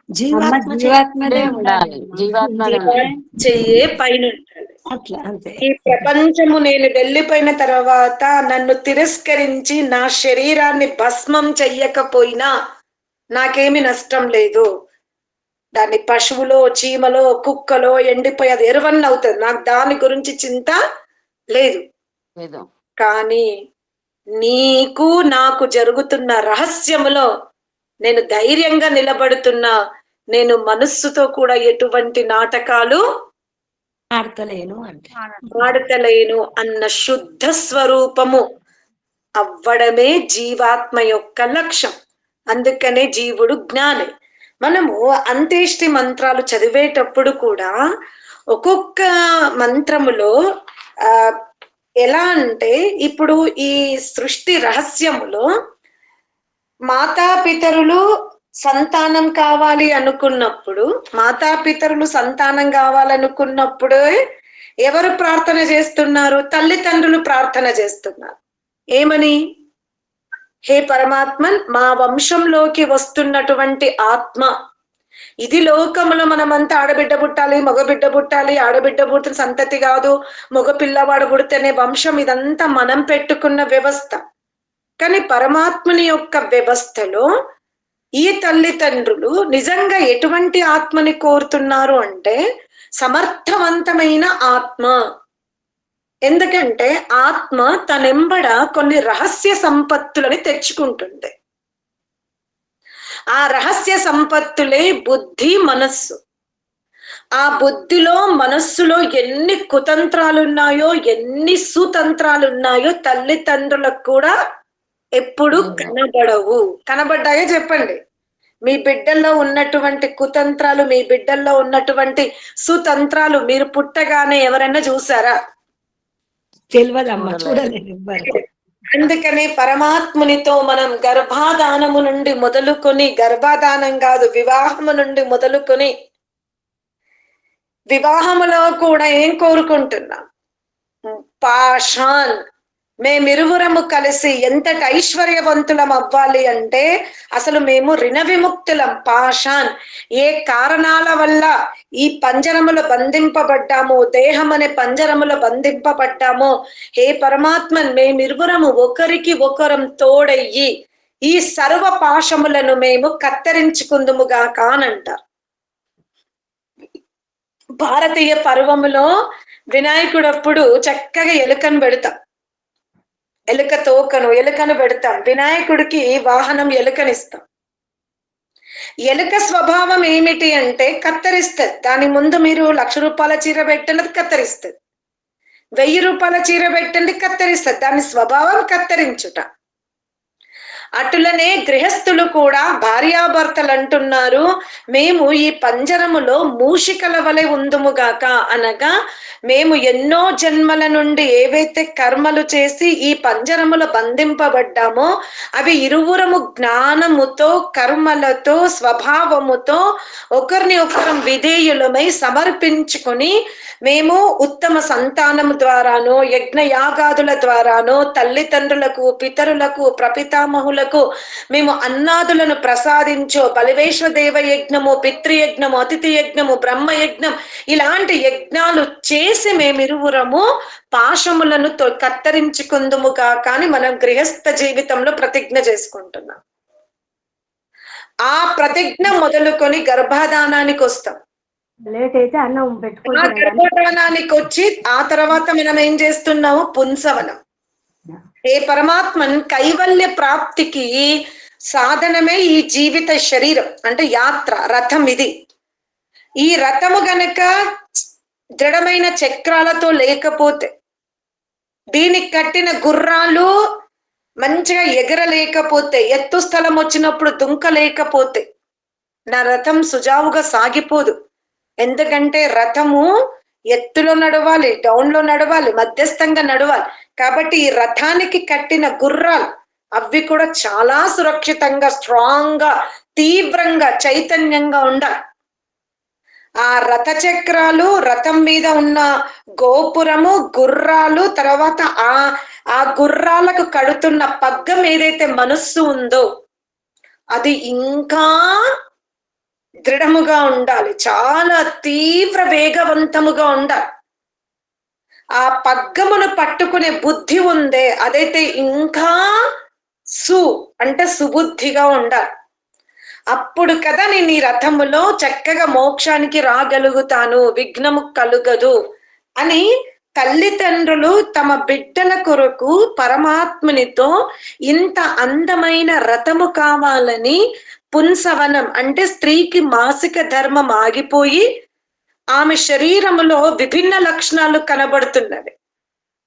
జీవాత్మదే ఉండాలి. చెయ్యే పైన ఉండాలి. అట్లా అంతే. ఈ ప్రపంచము నేను వెళ్ళిపోయిన తర్వాత నన్ను తిరస్కరించి నా శరీరాన్ని భస్మం చెయ్యకపోయినా నాకేమి నష్టం లేదు. దాన్ని పశువులో, చీమలో, కుక్కలో ఎండిపోయి అది ఎరువన్న అవుతుంది, నాకు దాని గురించి చింత లేదు. కానీ నీకు నాకు జరుగుతున్న రహస్యములో నేను ధైర్యంగా నిలబడుతున్నా, నేను మనస్సుతో కూడా ఎటువంటి నాటకాలు ఆడతలేను అన్న శుద్ధ స్వరూపము అవ్వడమే జీవాత్మ యొక్క లక్ష్యం. అందుకనే జీవుడు జ్ఞాని. మనము అంత్యేష్టి మంత్రాలు చదివేటప్పుడు కూడా ఒక్కొక్క మంత్రములో ఎలా అంటే, ఇప్పుడు ఈ సృష్టి రహస్యములో మాతాపితరులు సంతానం కావాలి అనుకున్నప్పుడు, మాతాపితరులు సంతానం కావాలనుకున్నప్పుడు ఎవరు ప్రార్థన చేస్తున్నారు? తల్లిదండ్రులు ప్రార్థన చేస్తున్నారు. ఏమని? హే పరమాత్మన్, మా వంశంలోకి వస్తున్నటువంటి ఆత్మ ఇది లోకంలో మనమంతా ఆడబిడ్డ పుట్టాలి, మగబిడ్డ పుట్టాలి, ఆడబిడ్డ పుట్టిన సంతతి కాదు, మగ పిల్లవాడు పుడితేనే వంశం, ఇదంతా మనం పెట్టుకున్న వ్యవస్థ. కానీ పరమాత్మని యొక్క వ్యవస్థలో ఈ తల్లిదండ్రులు నిజంగా ఎటువంటి ఆత్మని కోరుతున్నారు అంటే సమర్థవంతమైన ఆత్మ. ఎందుకంటే ఆత్మ తనెంబడ కొన్ని రహస్య సంపత్తులని తెచ్చుకుంటుంది. ఆ రహస్య సంపత్తులే బుద్ధి, మనస్సు. ఆ బుద్ధిలో, మనస్సులో ఎన్ని కుతంత్రాలున్నాయో, ఎన్ని సుతంత్రాలున్నాయో తల్లిదండ్రులకు కూడా ఎప్పుడు కనబడవు. కనబడ్డాయో చెప్పండి. మీ బిడ్డల్లో ఉన్నటువంటి కుతంత్రాలు, మీ బిడ్డల్లో ఉన్నటువంటి సుతంత్రాలు మీరు పుట్టగానే ఎవరైనా చూసారా? తెలియదమ్మా, చూడలేదు. అందుకనే పరమాత్మునితో మనం గర్భాధానము నుండి మొదలుకొని, గర్భాధానం కాదు వివాహము నుండి మొదలుకొని, వివాహములో కూడా ఏం కోరుకుంటున్నాం? పాషాన్. మేమిరువురము కలిసి ఎంతటి ఐశ్వర్యవంతులం అవ్వాలి అంటే అసలు మేము రుణ విముక్తులం. పాషాన్. ఏ కారణాల వల్ల ఈ పంజరములో బంధింపబడ్డామో, దేహం అనే పంజరములో బంధింపబడ్డామో, హే పరమాత్మన్, మేమిరువురము ఒకరికి ఒకరం తోడయ్యి ఈ సర్వ పాశములను మేము కత్తిరించుకుందుముగాక అనంటారు. భారతీయ పర్వములో వినాయకుడప్పుడు చక్కగా ఎలుకను పెడతాం, ఎలుక తోకను, ఎలుకను పెడతాం. వినాయకుడికి వాహనం ఎలుకనిస్తాం. ఎలుక స్వభావం ఏమిటి అంటే కత్తరిస్తుంది. దాని ముందు మీరు 1,00,000 రూపాయల చీర పెట్టండి, కత్తరిస్తుంది. 1000 రూపాయల చీర పెట్టండి, కత్తరిస్తుంది. దాని స్వభావం కత్తరించుట. అటులనే గృహస్థులు కూడా భార్యాభర్తలు అంటున్నారు, మేము ఈ పంజరములో మూషికల వలె ఉందుముగాక. అనగా మేము ఎన్నో జన్మల నుండి ఏవైతే కర్మలు చేసి ఈ పంజరములో బంధింపబడ్డామో అవి ఇరువురము జ్ఞానముతో, కర్మలతో, స్వభావముతో ఒకరిని ఒకరం విధేయులమై సమర్పించుకొని మేము ఉత్తమ సంతానము ద్వారానో, యజ్ఞ యాగాదుల ద్వారానో, తల్లిదండ్రులకు, పితరులకు, ప్రపితామహులకు మేము అన్నాదులను ప్రసాదించో, బలివేశ్వ దేవ యజ్ఞము, పితృయజ్ఞము, అతిథి యజ్ఞము, బ్రహ్మ యజ్ఞం, ఇలాంటి యజ్ఞాలు చేసి మేమిరువురము పాశములను కత్తరించుకుందుముగా కానీ మనం గృహస్థ జీవితంలో ప్రతిజ్ఞ చేసుకుంటున్నాం. ఆ ప్రతిజ్ఞ మొదలుకొని గర్భాధానానికి వస్తాం. లేట్ అయితే అన్నం ఆ పెట్టుకుంటున్నాను. గర్భోధానానికి వచ్చి ఆ తర్వాత మనం ఏం చేస్తున్నాము? పుంసవనం. ఏ పరమాత్మన్ కైవల్య ప్రాప్తికి సాధనమే ఈ జీవిత శరీరం, అంటే యాత్ర, రథం ఇది. ఈ రథము గనక దృఢమైన చక్రాలతో లేకపోతే, దీనికి కట్టిన గుర్రాలు మంచిగా ఎగరలేకపోతే, ఎత్తు స్థలం వచ్చినప్పుడు దుంకలేకపోతే నా రథం సుజావుగా సాగిపోదు. ఎందుకంటే రథము ఎత్తులో నడవాలి, డౌన్ లో నడవాలి, మధ్యస్థంగా నడవాలి. కాబట్టి ఈ రథానికి కట్టిన గుర్రాలు అవి కూడా చాలా సురక్షితంగా, స్ట్రాంగ్ గా, తీవ్రంగా, చైతన్యంగా ఉండాలి. ఆ రథ చక్రాలు, రథం మీద ఉన్న గోపురము, గుర్రాలు, తర్వాత ఆ గుర్రాలకు కడుతున్న పగ్గం ఏదైతే మనస్సు ఉందో అది ఇంకా దృఢముగా ఉండాలి, చాలా తీవ్ర వేగవంతముగా ఉండాలి. ఆ పగ్గమును పట్టుకునే బుద్ధి ఉందే అదైతే ఇంకా అంటే సుబుద్ధిగా ఉండాలి. అప్పుడు కదా నేను ఈ రథములో చక్కగా మోక్షానికి రాగలుగుతాను, విఘ్నము కలుగదు అని తల్లిదండ్రులు తమ బిడ్డల కొరకు పరమాత్మునితో ఇంత అందమైన రథము కావాలని పుంసవనం, అంటే స్త్రీకి మాసిక ధర్మం ఆగిపోయి ఆమె శరీరములో విభిన్న లక్షణాలు కనబడుతున్నవి.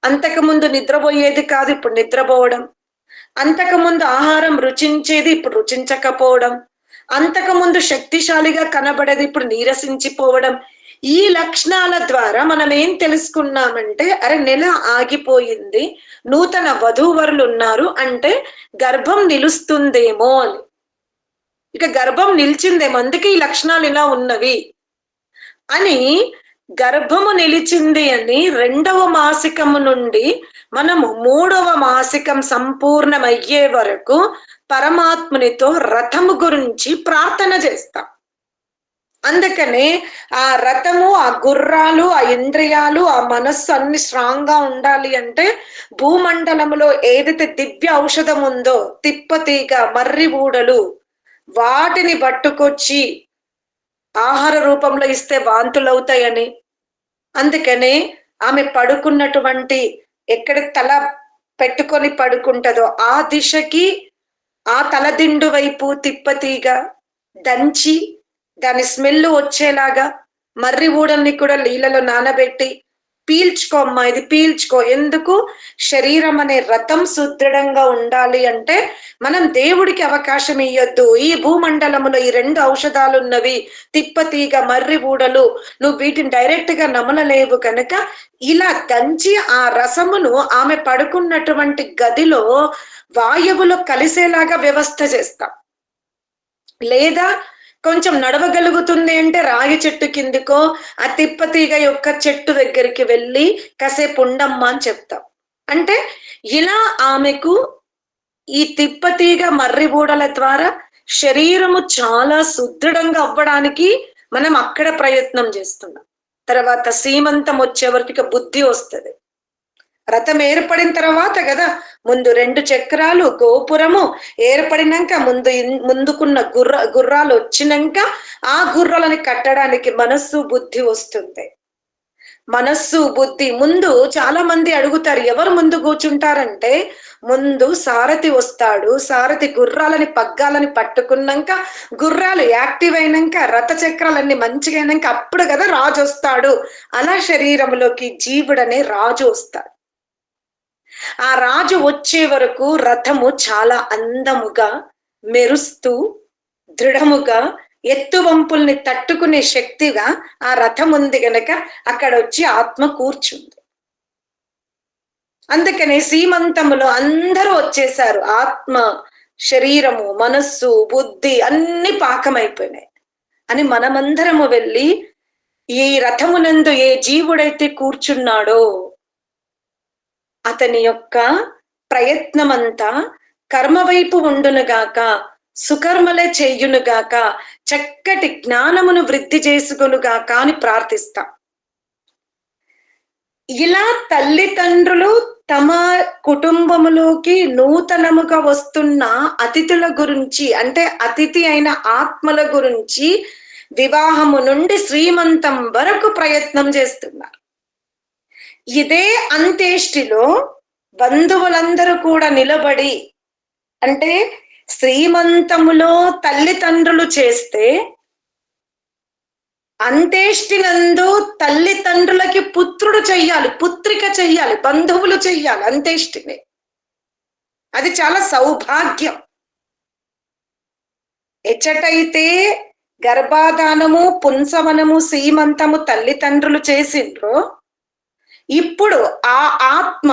అంతకుముందు నిద్రపోయేది కాదు, ఇప్పుడు నిద్రపోవడం. అంతకుముందు ఆహారం రుచించేది, ఇప్పుడు రుచించకపోవడం. అంతకుముందు శక్తిశాలిగా కనబడేది, ఇప్పుడు నీరసించిపోవడం. ఈ లక్షణాల ద్వారా మనం ఏం తెలుసుకున్నామంటే, అరే నెల ఆగిపోయింది, నూతన వధూవరులు ఉన్నారు అంటే గర్భం నిలుస్తుందేమో అని. ఇక గర్భం నిలిచిందేమో, అందుకే ఈ లక్షణాలు ఇలా ఉన్నవి అని. గర్భము నిలిచింది అని 2వ మాసికము నుండి మనము 3వ మాసికం సంపూర్ణమయ్యే వరకు పరమాత్మునితో రథము గురించి ప్రార్థన చేస్తాం. అందుకనే ఆ రథము, ఆ గుర్రాలు, ఆ ఇంద్రియాలు, ఆ మనస్సు అన్ని స్ట్రాంగ్ గా ఉండాలి అంటే భూమండలములో ఏదైతే దివ్య ఔషధం ఉందో, తిప్పతీగ, మర్రి ఊడలు, వాటిని పట్టుకొచ్చి ఆహార రూపంలో ఇస్తే వాంతులవుతాయని, అందుకనే ఆమె పడుకున్నటువంటి, ఎక్కడ తల పెట్టుకొని పడుకుంటదో ఆ దిశకి, ఆ తలదిండు వైపు తిప్పతీగ దంచి దాని స్మెల్ వచ్చేలాగా మర్రి ఊడల్ని కూడా నీళ్ళలో నానబెట్టి పీల్చుకో అమ్మా, ఇది పీల్చుకో. ఎందుకు? శరీరం అనే రథం సుదృఢంగా ఉండాలి అంటే మనం దేవుడికి అవకాశం ఇయ్యొద్దు. ఈ భూమండలములో ఈ 2 ఔషధాలు ఉన్నవి, తిప్పతీగ, మర్రి ఊడలు, నువ్వు వీటిని డైరెక్ట్ గా నమలలేవు కనుక ఇలా దంచి ఆ రసమును ఆమె పడుకున్నటువంటి గదిలో వాయువులో కలిసేలాగా వ్యవస్థ చేస్తాం. లేదా కొంచెం నడవగలుగుతుంది అంటే రాగి చెట్టు కిందికో, ఆ తిప్పతీగ యొక్క చెట్టు దగ్గరికి వెళ్ళి కాసేపు ఉండమ్మా అని చెప్తాం. అంటే ఇలా ఆమెకు ఈ తిప్పతీగ, మర్రి ఊడల ద్వారా శరీరము చాలా సుదృఢంగా అవ్వడానికి మనం అక్కడ ప్రయత్నం చేస్తున్నాం. తర్వాత సీమంతం వచ్చే వరకు బుద్ధి వస్తుంది. రథం ఏర్పడిన తర్వాత కదా, ముందు 2 చక్రాలు, గోపురము ఏర్పడినాక ముందుకున్న గుర్రాలు వచ్చినాక ఆ గుర్రాలని కట్టడానికి మనస్సు, బుద్ధి వస్తుంది. మనస్సు, బుద్ధి ముందు చాలా మంది అడుగుతారు, ఎవరు ముందు కూర్చుంటారంటే ముందు సారథి వస్తాడు. సారథి గుర్రాలని, పగ్గాలని పట్టుకున్నాక, గుర్రాలు యాక్టివ్ అయినాక, రథ చక్రాలన్నీ మంచిగా అయినాక అప్పుడు కదా రాజు వస్తాడు. అలా శరీరంలోకి జీవుడనే రాజు వస్తాడు. ఆ రాజు వచ్చే వరకు రథము చాలా అందముగా, మెరుస్తూ, దృఢముగా, ఎత్తువంపుల్ని తట్టుకునే శక్తిగా ఆ రథం ఉంది గనక అక్కడ వచ్చి ఆత్మ కూర్చుంది. అందుకనే శ్రీమంతములో అందరూ వచ్చేసారు. ఆత్మ, శరీరము, మనస్సు, బుద్ధి అన్ని పాకమైపోయినాయి అని మనమందరము వెళ్ళి ఈ రథమునందు ఏ జీవుడైతే కూర్చున్నాడో అతని యొక్క ప్రయత్నమంతా కర్మ వైపు ఉండునుగాక, సుకర్మలే చేయునుగాక, చక్కటి జ్ఞానమును వృద్ధి చేసుకొనుగాక అని ప్రార్థిస్తాం. ఇలా తల్లిదండ్రులు తమ కుటుంబములోకి నూతనముగా వస్తున్న అతిథుల గురించి, అంటే అతిథి అయిన ఆత్మల గురించి వివాహము నుండి శ్రీమంతం వరకు ప్రయత్నం చేస్తున్నారు. ఇదే అంత్యేష్టిలో బంధువులందరూ కూడా నిలబడి, అంటే శ్రీమంతములో తల్లిదండ్రులు చేస్తే అంత్యేష్టినందు తల్లిదండ్రులకి పుత్రుడు చెయ్యాలి, పుత్రిక చెయ్యాలి, బంధువులు చెయ్యాలి అంత్యేష్టిని. అది చాలా సౌభాగ్యం. ఎచ్చటైతే గర్భాధానము, పుంసవనము, సీమంతము తల్లిదండ్రులు చేసిండ్రో, ఇప్పుడు ఆ ఆత్మ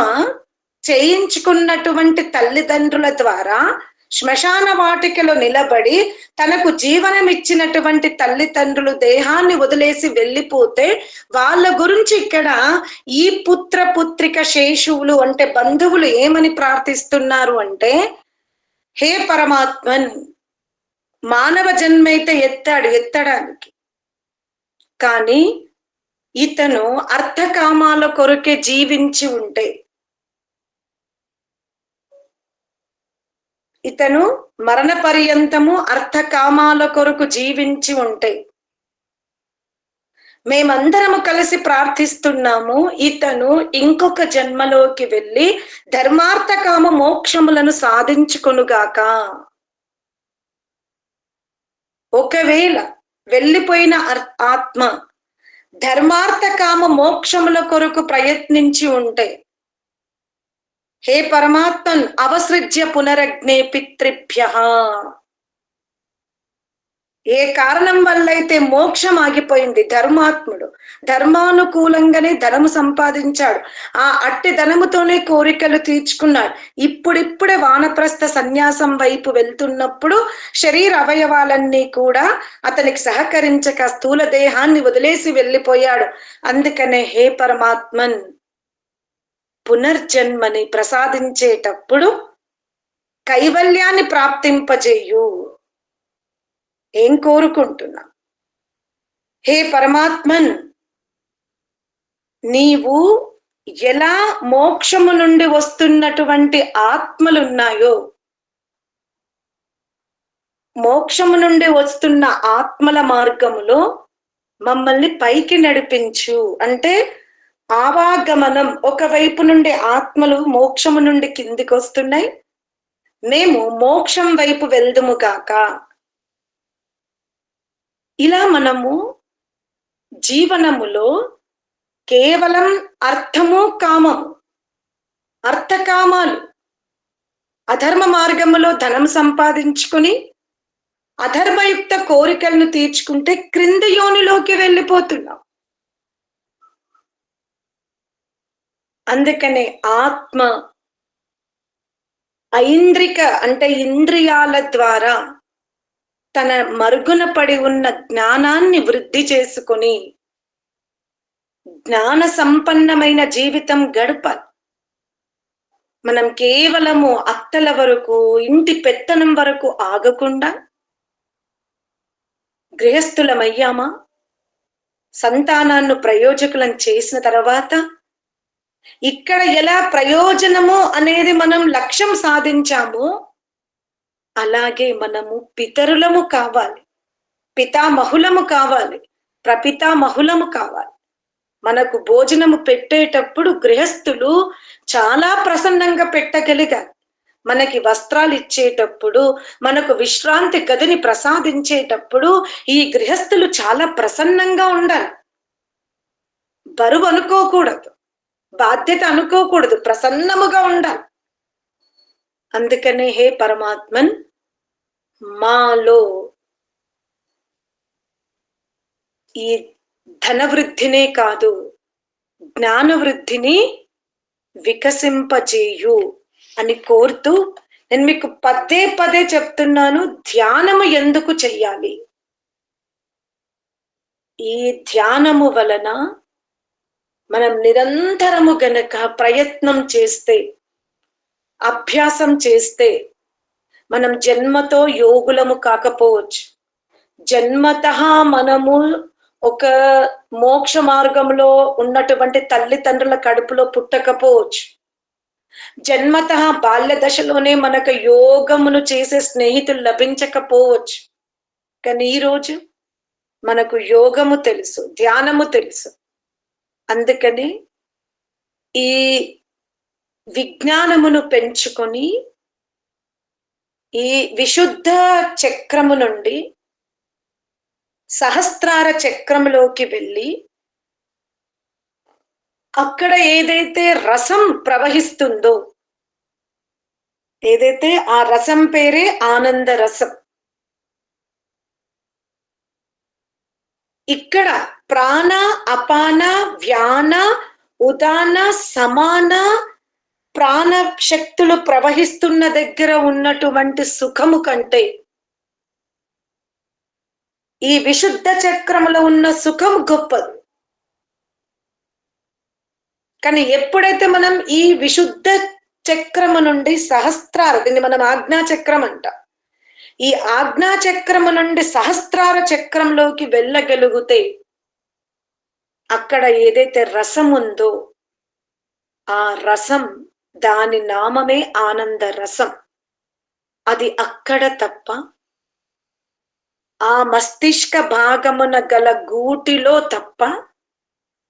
చేయించుకున్నటువంటి తల్లిదండ్రుల ద్వారా శ్మశాన వాటికలో నిలబడి తనకు జీవనం ఇచ్చినటువంటి తల్లిదండ్రులు దేహాన్ని వదిలేసి వెళ్ళిపోతే వాళ్ళ గురించి ఇక్కడ ఈ పుత్ర పుత్రిక శేషువులు అంటే బంధువులు ఏమని ప్రార్థిస్తున్నారు అంటే, హే పరమాత్మన్, మానవ జన్మైతే ఎత్తడానికి, కానీ ఇతను అర్థకామాల కొరకే జీవించి ఉంటే, ఇతను మరణ పర్యంతము అర్థకామాల కొరకు జీవించి ఉంటే, మేమందరము కలిసి ప్రార్థిస్తున్నాము ఇతను ఇంకొక జన్మలోకి వెళ్ళి ధర్మార్థకామ మోక్షములను సాధించుకొనుగాక. ఒకవేళ వెళ్ళిపోయిన ఆత్మ ధర్మార్థకామ మోక్షముల కొరకు ప్రయత్నించి ఉంటే, హే పరమాత్మన్ అవసృజ్య పునరగ్నే పితృభ్యః, ఏ కారణం వల్లైతే మోక్షం ఆగిపోయింది, ధర్మాత్ముడు ధర్మానుకూలంగానే ధనము సంపాదించాడు, ఆ అట్టి ధనముతోనే కోరికలు తీర్చుకున్నాడు, ఇప్పుడిప్పుడే వానప్రస్థ సన్యాసం వైపు వెళ్తున్నప్పుడు శరీర అవయవాలన్నీ కూడా అతనికి సహకరించక స్థూల దేహాన్ని వదిలేసి వెళ్ళిపోయాడు. అందుకనే హే పరమాత్మన్, పునర్జన్మని ప్రసాదించేటప్పుడు కైవల్యాన్ని ప్రాప్తింపజేయు. ఏం కోరుకుంటున్నా? హే పరమాత్మన్, నీవు ఎలా మోక్షము నుండి వస్తున్నటువంటి ఆత్మలున్నాయో, మోక్షము నుండి వస్తున్న ఆత్మల మార్గములో మమ్మల్ని పైకి నడిపించు. అంటే ఆవాగమనం, ఒకవైపు నుండి ఆత్మలు మోక్షము నుండి కిందికి వస్తున్నాయి, మేము మోక్షం వైపు వెళ్దుము కాక. ఇలా మనము జీవనములో కేవలం అర్థము కామము, అర్థకామాలు, అధర్మ మార్గములో ధనం సంపాదించుకుని అధర్మయుక్త కోరికలను తీర్చుకుంటే క్రింది యోనిలోకి వెళ్ళిపోతున్నాం. అందుకనే ఆత్మ ఐంద్రిక అంటే ఇంద్రియాల ద్వారా తన మరుగున పడి ఉన్న జ్ఞానాన్ని వృద్ధి చేసుకొని జ్ఞాన సంపన్నమైన జీవితం గడపాలి. మనం కేవలము అత్తల వరకు, ఇంటి పెత్తనం వరకు ఆగకుండా గృహస్థులమయ్యామా, సంతానాన్ని ప్రయోజకులను చేసిన తర్వాత ఇక్కడ ఎలా ప్రయోజనము అనేది మనం లక్ష్యం సాధించామో అలాగే మనము పితరులము కావాలి, పితామహులము కావాలి, ప్రపితామహులము కావాలి. మనకు భోజనము పెట్టేటప్పుడు గృహస్థులు చాలా ప్రసన్నంగా పెట్టగలిగారు. మనకి వస్త్రాలు ఇచ్చేటప్పుడు, మనకు విశ్రాంతి గదిని ప్రసాదించేటప్పుడు ఈ గృహస్థులు చాలా ప్రసన్నంగా ఉండాలి. బరువు అనుకోకూడదు, బాధ్యత అనుకోకూడదు, ప్రసన్నముగా ఉండాలి. అందుకనే హే పరమాత్మన్, మాలో ఈ ధన వృద్ధినే కాదు జ్ఞాన వృద్ధిని వికసింపజేయు అని కోరుతూ నేను మీకు పదే పదే చెప్తున్నాను, ధ్యానము ఎందుకు చెయ్యాలి? ఈ ధ్యానము వలన మనం నిరంతరము గనక ప్రయత్నం చేస్తే, అభ్యాసం చేస్తే మనం జన్మతో యోగులము కాకపోవచ్చు, జన్మతః మనము ఒక మోక్ష మార్గంలో ఉన్నటువంటి తల్లిదండ్రుల కడుపులో పుట్టకపోవచ్చు, జన్మతః బాల్య దశలోనే మనకు యోగమును చేసే స్నేహితులు లభించకపోవచ్చు. కానీ ఈరోజు మనకు యోగము తెలుసు, ధ్యానము తెలుసు. అందుకని ఈ విజ్ఞానమును పెంచుకొని ఈ విశుద్ధ చక్రము నుండి సహస్రార చక్రములోకి వెళ్ళి అక్కడ ఏదైతే రసం ప్రవహిస్తుందో, ఏదైతే ఆ రసం పేరే ఆనంద రసం. ఇక్కడ ప్రాణ, అపాన, వ్యాన, ఉదాన, సమాన ప్రాణ శక్తులు ప్రవహిస్తున్న దగ్గర ఉన్నటువంటి సుఖము కంటే ఈ విశుద్ధ చక్రములో ఉన్న సుఖం గొప్పది. కానీ ఎప్పుడైతే మనం ఈ విశుద్ధ చక్రము నుండి సహస్రార, దీన్ని మనం ఆజ్ఞా చక్రం అంట, ఈ ఆజ్ఞా చక్రము నుండి సహస్రార చక్రంలోకి వెళ్ళగలిగితే అక్కడ ఏదైతే రసం ఉందో ఆ రసం, దాని నామమే ఆనంద రసం. అది అక్కడ తప్ప ఆ మస్తిష్క భాగమున గల గూటిలో తప్ప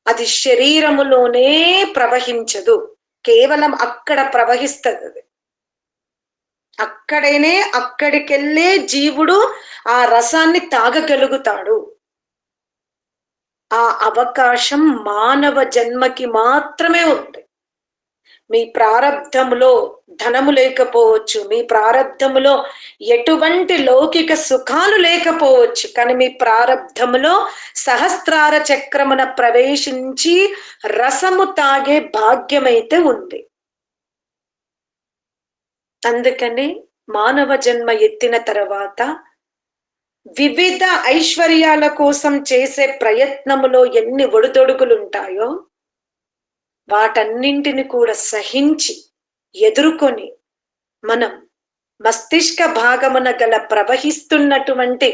అది శరీరములోనే ప్రవహించదు. కేవలం అక్కడ ప్రవహిస్తుంది. అక్కడేనే, అక్కడికెళ్ళే జీవుడు ఆ రసాన్ని తాగగలుగుతాడు. ఆ అవకాశం మానవ జన్మకి మాత్రమే ఉంది. మీ ప్రారబ్ధములో ధనము లేకపోవచ్చు, మీ ప్రారబ్ధములో ఎటువంటి లౌకిక సుఖాలు లేకపోవచ్చు, కానీ మీ ప్రారబ్ధములో సహస్రార చక్రమున ప్రవేశించి రసము తాగే భాగ్యమైతే ఉంది. అందుకని మానవ జన్మ ఎత్తిన తర్వాత వివిధ ఐశ్వర్యాల కోసం చేసే ప్రయత్నములో ఎన్ని ఒడిదొడుకులుంటాయో వాటన్నింటిని కూడా సహించి ఎదుర్కొని మనం మస్తిష్క భాగమున గల ప్రవహిస్తున్నటువంటి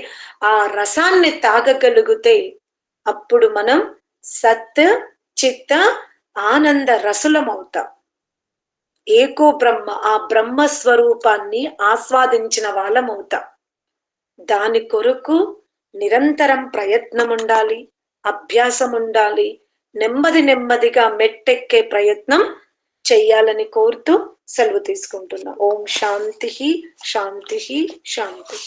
ఆ రసాన్ని తాగగలిగితే అప్పుడు మనం సత్ చిత్త ఆనంద రసులమవుతాం. ఏకో బ్రహ్మ, ఆ బ్రహ్మ స్వరూపాన్ని ఆస్వాదించిన వాళ్ళమవుతాం. దాని కొరకు నిరంతరం ప్రయత్నం ఉండాలి, అభ్యాసం ఉండాలి. నెమ్మది నెమ్మదిగా మెట్టెక్కే ప్రయత్నం చెయ్యాలని కోరుతూ సెలవు తీసుకుంటున్నా. ఓం శాంతి శాంతి శాంతి.